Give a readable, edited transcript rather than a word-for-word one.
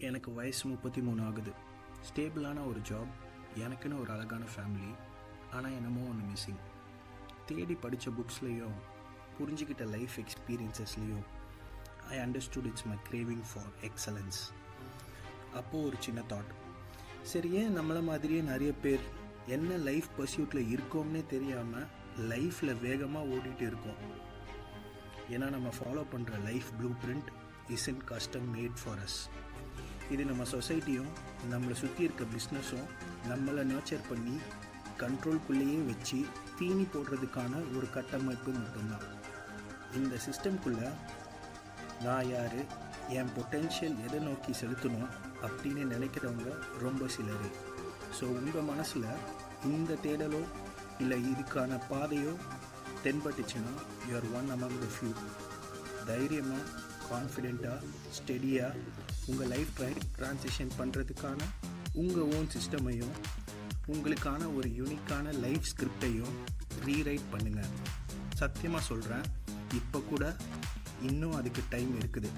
எனக்கு வயசு 33 ஆகுது. ஸ்டேபிளான ஒரு ஜாப், எனக்குன்னு ஒரு அழகான ஃபேமிலி. ஆனால் என்னமோ ஒன்று மிஸ்ஸிங். தேடி படித்த புக்ஸ்லேயும் புரிஞ்சுக்கிட்ட லைஃப் எக்ஸ்பீரியன்சஸ்லேயும் I understood it's my craving for excellence. அப்போது ஒரு சின்ன தாட், சரி ஏன் நம்மளை மாதிரியே நிறைய பேர் என்ன லைஃப் பர்சியூட்டில் இருக்கோம்னே தெரியாமல் லைஃப்பில் வேகமாக ஓடிட்டு இருக்கோம். ஏன்னா நம்ம ஃபாலோ பண்ணுற life blue print isn't custom made for us. இது நம்ம சொசைட்டியும் நம்மளை சுற்றி இருக்க பிஸ்னஸும் நம்மளை நர்ச்சர் பண்ணி கண்ட்ரோல்குள்ளேயே வச்சு தீனி போடுறதுக்கான ஒரு கட்டமைப்பு மட்டும்தான். இந்த சிஸ்டம்குள்ளே நான் யார், என் பொட்டென்ஷியல் எதை நோக்கி செலுத்தணும் அப்படின்னு நினைக்கிறவங்க ரொம்ப சிலர். ஸோ உங்கள் மனசில் இந்த தேடலோ இல்லை இதுக்கான பாதையோ தென்பட்டுச்சுன்னா you're one among the few. தைரியமாக, கான்ஃபிடெண்ட்டாக, ஸ்டெடியாக உங்கள் லைஃப் ட்ரான்சிஷன் பண்ணுறதுக்கான உங்கள் ஓன் சிஸ்டமையும் உங்களுக்கான ஒரு யூனிக்கான லைஃப் ஸ்கிரிப்டையும் ரீரைட் பண்ணுங்கள். சத்தியமாக சொல்கிறேன், இப்போ கூட இன்னும் அதுக்கு டைம் இருக்குது.